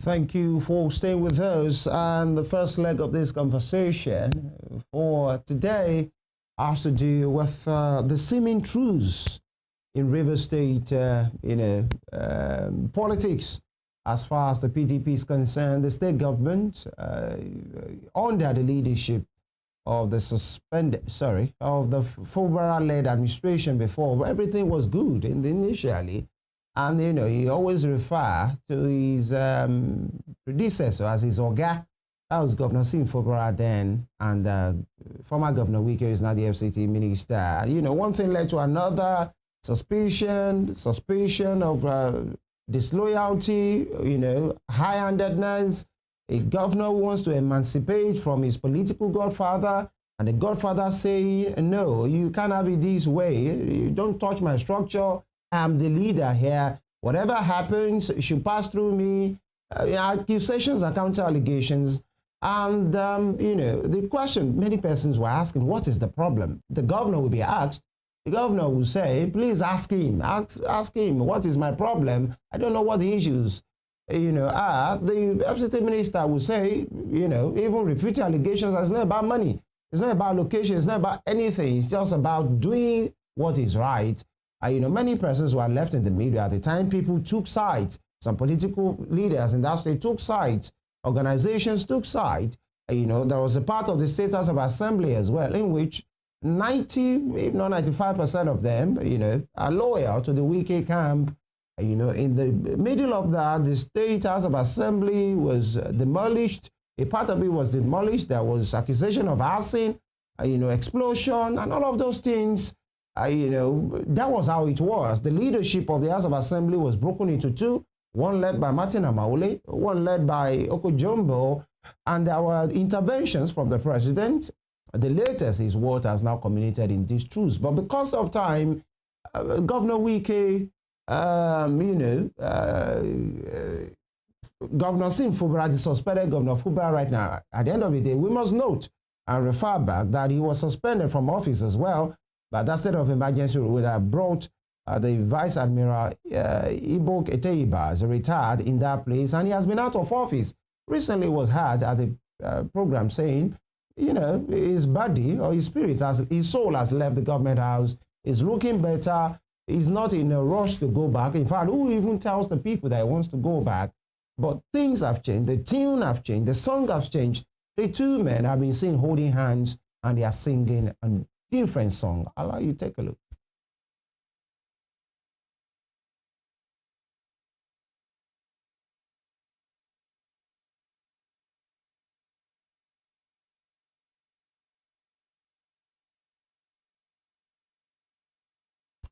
Thank you for staying with us. And the first leg of this conversation for today has to do with the seeming truce in Rivers State, politics. As far as the PDP is concerned, the state government, under the leadership of the Fubara-led administration before, everything was good initially. And, he always refer to his predecessor as his Oga. That was Governor Fubara then, and former Governor Wike is now the FCT minister. And, one thing led to another, suspicion of disloyalty, high-handedness. A governor who wants to emancipate from his political godfather, and the godfather saying, no, you can't have it this way. You don't touch my structure. I'm the leader here. Whatever happens, it should pass through me. Accusations and counter allegations. And, the question many persons were asking, what is the problem? The governor will be asked. The governor will say, please ask him. Ask him, what is my problem? I don't know what the issues are. The FCT minister will say, even refuting allegations, it's not about money. It's not about location. It's not about anything. It's just about doing what is right. Many persons were left in the media at the time. People took sides. Some political leaders in that state took sides. Organizations took sides. There was a part of the State House of Assembly as well, in which 90, if not 95% of them, are loyal to the Wike camp. In the middle of that, the State House of Assembly was demolished. A part of it was demolished. There was accusation of arson, explosion, and all of those things. That was how it was. The leadership of the House of Assembly was broken into two, one led by Martin Amaule, one led by Okojombo, and there were interventions from the president. The latest is what has now culminated in this truce. But because of time, Governor Wike, Governor Fubara, the suspended Governor Fubara right now, at the end of the day, we must note and refer back that he was suspended from office as well. But that state of emergency would have brought the Vice Admiral Ibok Eteiba as retired in that place, and he has been out of office. Recently was heard at a program saying, his body or his spirit, his soul has left the government house, is looking better, he's not in a rush to go back. In fact, who even tells the people that he wants to go back? But things have changed, the tune have changed, the song has changed. The two men have been seen holding hands, and they are singing a different song. I'll allow you to take a look.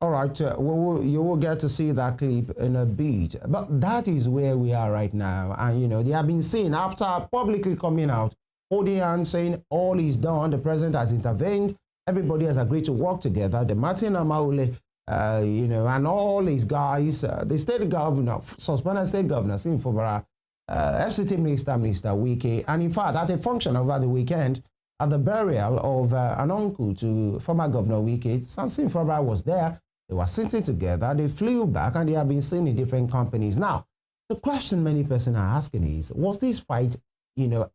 All right, you will get to see that clip in a bit. But that is where we are right now. And, they have been seen after publicly coming out, holding hands, saying all is done. The president has intervened. Everybody has agreed to work together. The Martin Amaule, and all his guys, the state governor, suspended state governor, Fubara, FCT minister, Mr. Wike. And in fact, at a function over the weekend, at the burial of an uncle to former Governor Wike, Fubara was there. They were sitting together, they flew back, and they have been seen in different companies. Now, the question many persons are asking is, was this fight,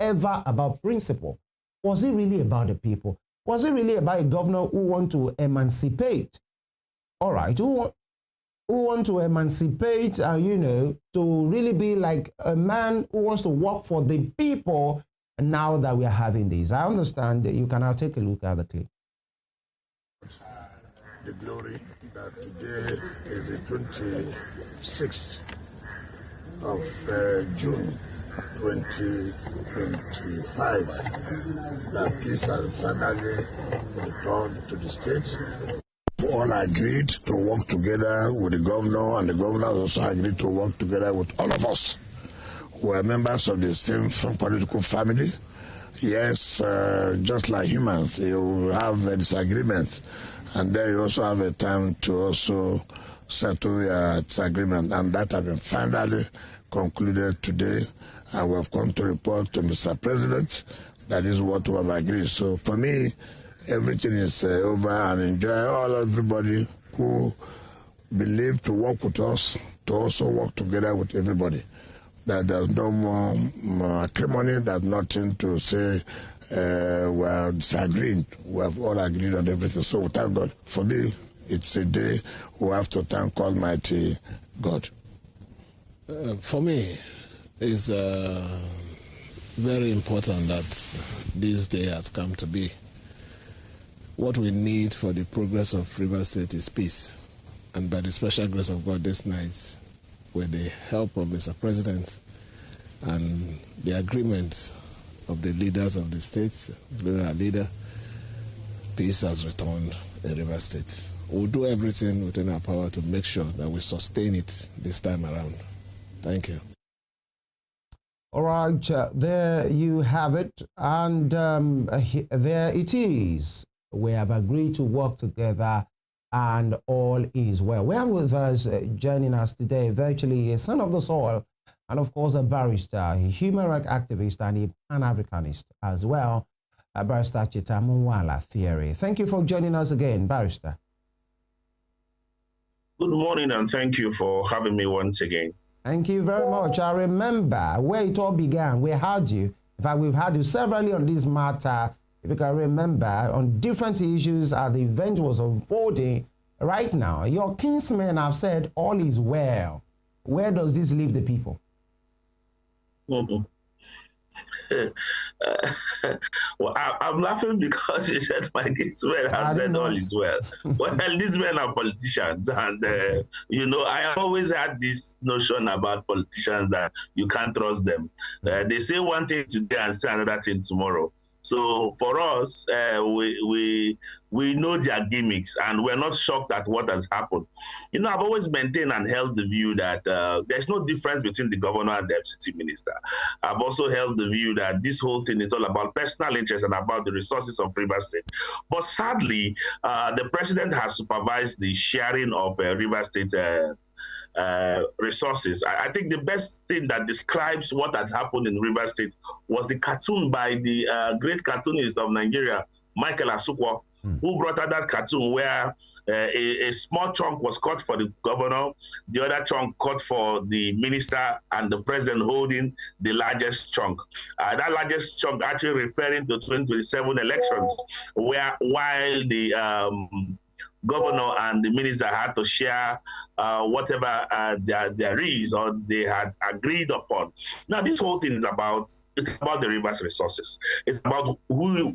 ever about principle? Was it really about the people? Was it really about a governor who want to emancipate? All right, who want to emancipate, to really be like a man who wants to work for the people now that we are having this? I understand that you can now take a look at the clip. The glory that today is the 26th of June 2025, that peace has finally returned to the state. We all agreed to work together with the governor, and the governor also agreed to work together with all of us who are members of the same political family. Yes, just like humans, you have a disagreement. And then you also have a time to also settle your disagreement. And that has been finally concluded today. And we have come to report to Mr. President that is what we have agreed. So for me, everything is over, and enjoy everybody who believe to work with us, to also work together with everybody. that there's no more acrimony, there's nothing to say we're disagreeing. We have all agreed on everything. So thank God. For me, it's a day we have to thank Almighty God. For me, it's very important that this day has come to be. What we need for the progress of Rivers State is peace. And by the special grace of God this night, with the help of Mr. President and the agreement of the leaders of the states, including our leader, peace has returned in Rivers State. We'll do everything within our power to make sure that we sustain it this time around. Thank you. All right, there you have it. And there it is. We have agreed to work together and all is well. We have with us, joining us today, virtually a son of the soil, and of course a barrister, a human rights activist, and a Pan-Africanist as well, Barrister Chetam Theory. Thank you for joining us again, Barrister. Good morning, and thank you for having me once again. Thank you very much. I remember where it all began. We had you. In fact, we've had you severally on this matter. If you can remember, on different issues as the event was unfolding. Right now, your kinsmen have said all is well. Where does this leave the people? Well, I'm laughing because you said my kinsmen have said all is well. Well, these men are politicians, and you know, I always had this notion about politicians that you can't trust them. They say one thing today and say another thing tomorrow. So for us, we know their gimmicks, and we're not shocked at what has happened. You know, I've always maintained and held the view that there's no difference between the governor and the FCT minister. I've also held the view that this whole thing is all about personal interest and about the resources of Rivers State. But sadly, the president has supervised the sharing of Rivers State resources. I think the best thing that describes what had happened in Rivers State was the cartoon by the great cartoonist of Nigeria, Michael Asukwo, who brought out that cartoon where a small chunk was cut for the governor, the other chunk cut for the minister, and the president holding the largest chunk. That largest chunk actually referring to 2027 elections, where while the governor and the minister had to share whatever there is or they had agreed upon. Now, this whole thing is about, it's about the rivers resources. It's about who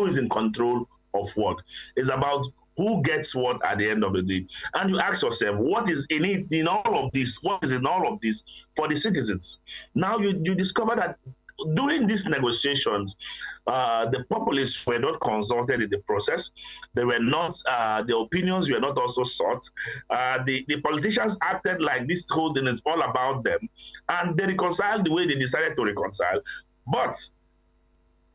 is in control of what. It's about who gets what at the end of the day. And you ask yourself, what is in it, in all of this? What is in all of this for the citizens? Now you discover that during these negotiations, the populists were not consulted in the process. They were not, their opinions were not also sought. The politicians acted like this whole thing is all about them, and they reconciled the way they decided to reconcile. But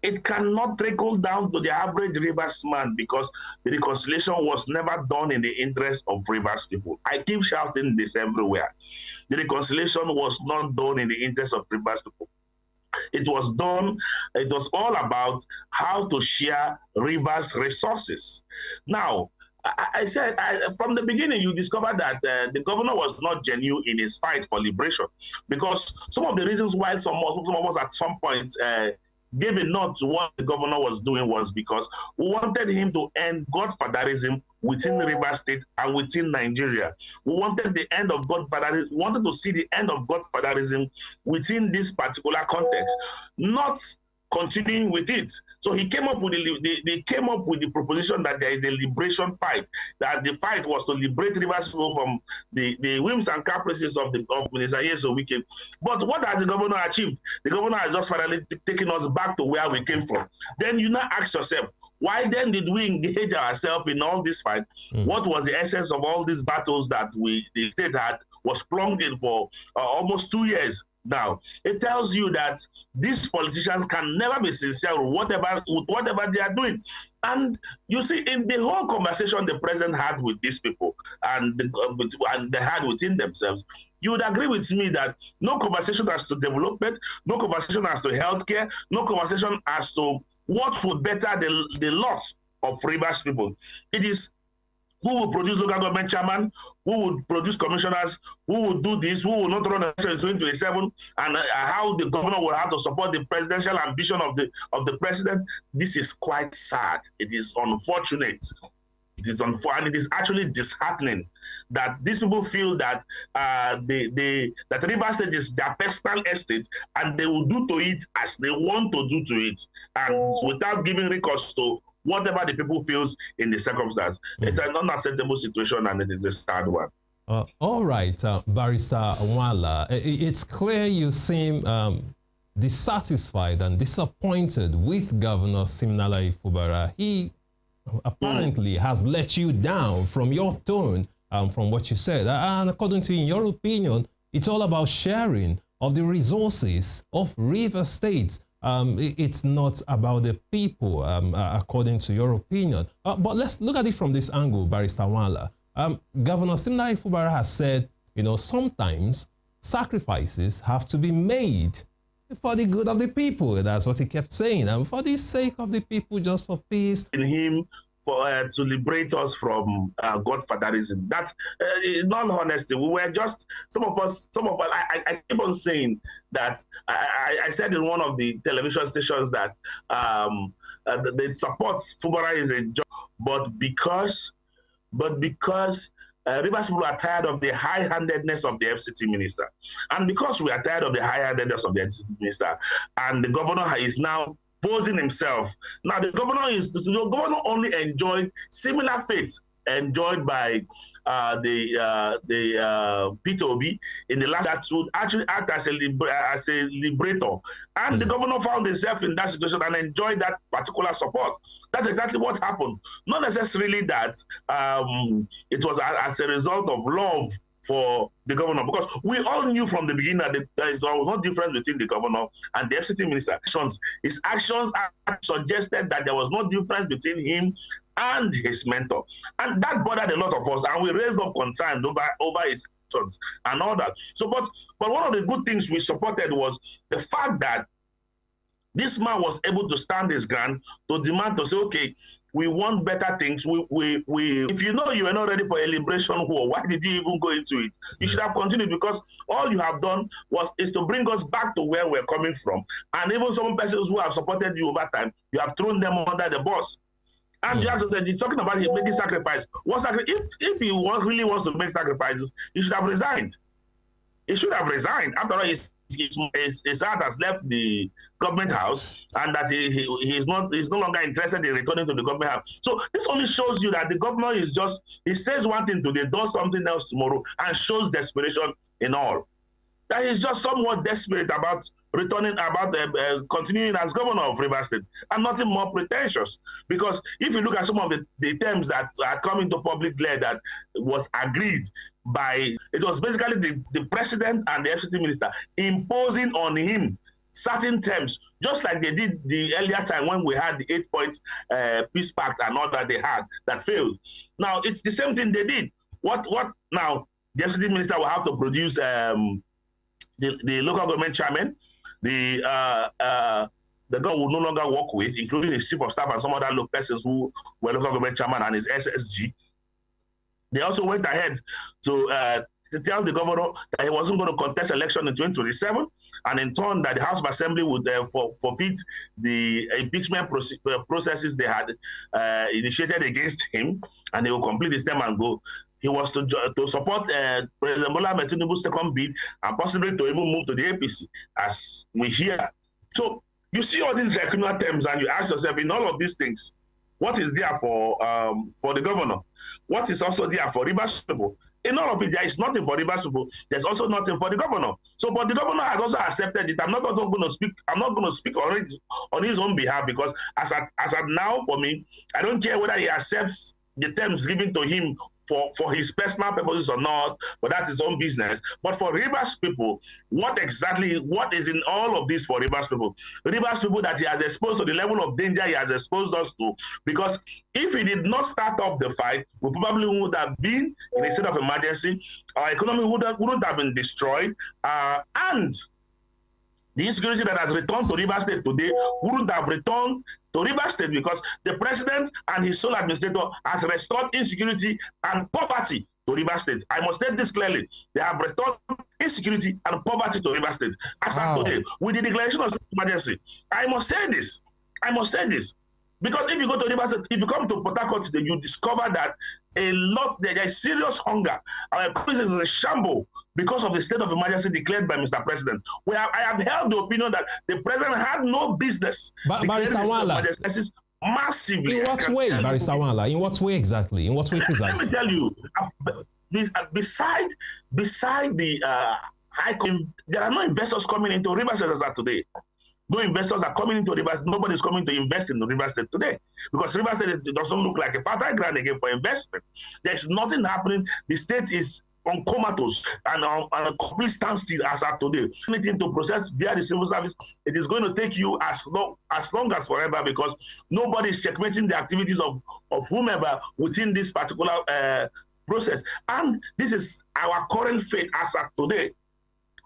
it cannot trickle down to the average Rivers man, because the reconciliation was never done in the interest of Rivers people. I keep shouting this everywhere. The reconciliation was not done in the interest of Rivers people. It was done, it was all about how to share Rivers resources. Now, I said, from the beginning, you discovered that the governor was not genuine in his fight for liberation, because some of the reasons why some of us at some point gave a nod to what the governor was doing was because we wanted him to end godfatherism within Rivers State and within Nigeria. We wanted the end of godfatherism. We wanted to see the end of godfatherism within this particular context, not continuing with it. So he came up with they came up with the proposition that there is a liberation fight, that the fight was to liberate Rivers people from the whims and caprices of Minister Nyesom Wike. But what has the governor achieved? The governor has just finally taken us back to where we came from. Then you now ask yourself, why then did we engage ourselves in all this fight? What was the essence of all these battles that the state was plugged in for almost 2 years? Now, it tells you that these politicians can never be sincere with whatever they are doing. And you see, in the whole conversation the president had with these people and they had within themselves, you would agree with me that no conversation as to development, no conversation as to healthcare, no conversation as to what would better the lot of Rivers people. It is who will produce local government chairman, who would produce commissioners, who would do this, who will not run election in 2027, and how the governor will have to support the presidential ambition of the president. This is quite sad. It is unfortunate. It is unfortunate, and it is actually disheartening that these people feel that that Rivers State is their personal estate, and they will do to it as they want to do to it, and without giving recourse to whatever the people feels in the circumstance. It's an unacceptable situation, and it is a sad one. All right, Barrister Nwala, it's clear you seem dissatisfied and disappointed with Governor Siminalayi Fubara. He apparently has let you down from your tone, from what you said. And according to your opinion, it's all about sharing of the resources of Rivers State. It's not about the people, according to your opinion. But let's look at it from this angle, Barrister Nwala. Governor Siminalayi Fubara has said, you know, sometimes sacrifices have to be made for the good of the people. That's what he kept saying. And for the sake of the people, just for peace. In him, for to liberate us from godfatherism. That, in all honesty, we were just, some of us, I keep on saying that, I said in one of the television stations that the support Fubara is a job, but because Rivers people are tired of the high-handedness of the FCT minister. And because we are tired of the high-handedness of the FCT minister, and the governor is now posing himself. Now, the governor only enjoyed similar fate enjoyed by the Peter Obi in the last that would actually act as a liberator. And the governor found himself in that situation and enjoyed that particular support. That's exactly what happened. Not necessarily that it was as a result of love for the governor, because we all knew from the beginning that there was no difference between the governor and the FCT minister. His actions suggested that there was no difference between him and his mentor. And that bothered a lot of us, and we raised up concerns over his actions and all that. So, but one of the good things we supported was the fact that this man was able to stand his ground to demand to say, okay, we want better things. If you know you were not ready for a liberation war, why did you even go into it? You should have continued, because all you have done is to bring us back to where we're coming from. And even some persons who have supported you over time, you have thrown them under the bus. And you have to say, you're talking about him making sacrifice. If he really wants to make sacrifices, he should have resigned. He should have resigned. After all, his heart has left the government house, and that he's no longer interested in returning to the government house. So this only shows you that the governor is he says one thing today, does something else tomorrow, and shows desperation in all. That he's just somewhat desperate about continuing as governor of Rivers State, and nothing more pretentious. Because if you look at some of the terms that are coming to public glare that was agreed by, it was basically the president and the FCT minister imposing on him certain terms, just like they did the earlier time when we had the 8-point peace pact and all that they had that failed. Now, it's the same thing they did. What now? The FCT minister will have to produce the local government chairman, the government will no longer work with, including his chief of staff and some other local persons who were local government chairman and his SSG. They also went ahead to tell the governor that he wasn't going to contest election in 2027, and in turn that the House of Assembly would forfeit the impeachment processes they had initiated against him, and he will complete his term and go. He was to support President Bola Ahmed Tinubu's second bid, and possibly to even move to the APC, as we hear. So you see all these criminal terms, and you ask yourself, in all of these things, what is there for the governor? What is also there for Rivers people? In all of it, there is nothing for Rivers people. There's also nothing for the governor. So, but the governor has also accepted it. I'm not going to speak. I'm not going to speak on his own behalf, because as at now, for me, I don't care whether he accepts the terms given to him for his personal purposes or not, but that's his own business. But for Rivers people, what is in all of this for Rivers people? Rivers people that he has exposed to the level of danger he has exposed us to, because if he did not start up the fight, we probably would have been in a state of emergency. Our economy wouldn't have been destroyed, and The insecurity that has returned to Rivers State today wouldn't have returned to Rivers State because the president and his sole administrator has restored insecurity and poverty to Rivers State. I must state this clearly. They have restored insecurity and poverty to Rivers State. As of today, with the declaration of state emergency, I must say this. I must say this. Because if you go to Rivers State, if you come to Port Harcourt today, you discover that there is serious hunger. Our economy is a shambles because of the state of emergency declared by Mr. President. I have held the opinion that the president had no business declaring the state of emergency massively. In what way, Barrister Wala? In what way exactly? In what way precisely? Let me tell you, beside the high, there are no investors coming into Rivers State as of today. No investors are coming into Rivers. Nobody is coming to invest in the Rivers State today because Rivers State doesn't look like a fertile ground again for investment. There's nothing happening. The state is on comatose and on a complete standstill as of today. Anything to process via the civil service, it is going to take you as long as forever because nobody is checkmating the activities of whomever within this particular process. And this is our current fate as of today.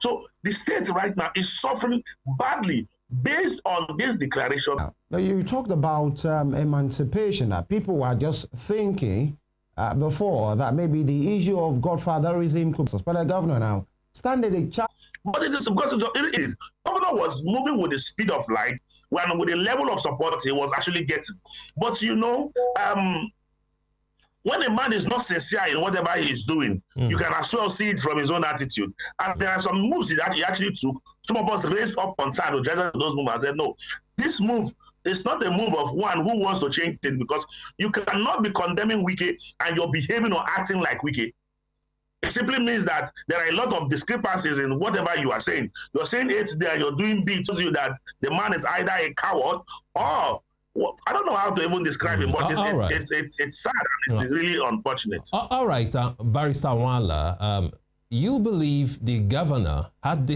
So the state right now is suffering badly based on this declaration. Now, you talked about emancipation, that people were just thinking before that maybe the issue of godfatherism could suspend a governor now. Standing a chart. But it is because it is. Governor was moving with the speed of light when with the level of support he was actually getting. But you know, when a man is not sincere in whatever he is doing, you can as well see it from his own attitude. And there are some moves that he actually took. Some of us raised up concern with those moves and said, no, this move is not a move of one who wants to change things because you cannot be condemning Wike and you're behaving or acting like Wike. It simply means that there are a lot of discrepancies in whatever you are saying. You're saying A today and you're doing B. It tells you that the man is either a coward or I don't know how to even describe him, but it's sad and it's really unfortunate. All right, Barrister Wala, you believe the governor had this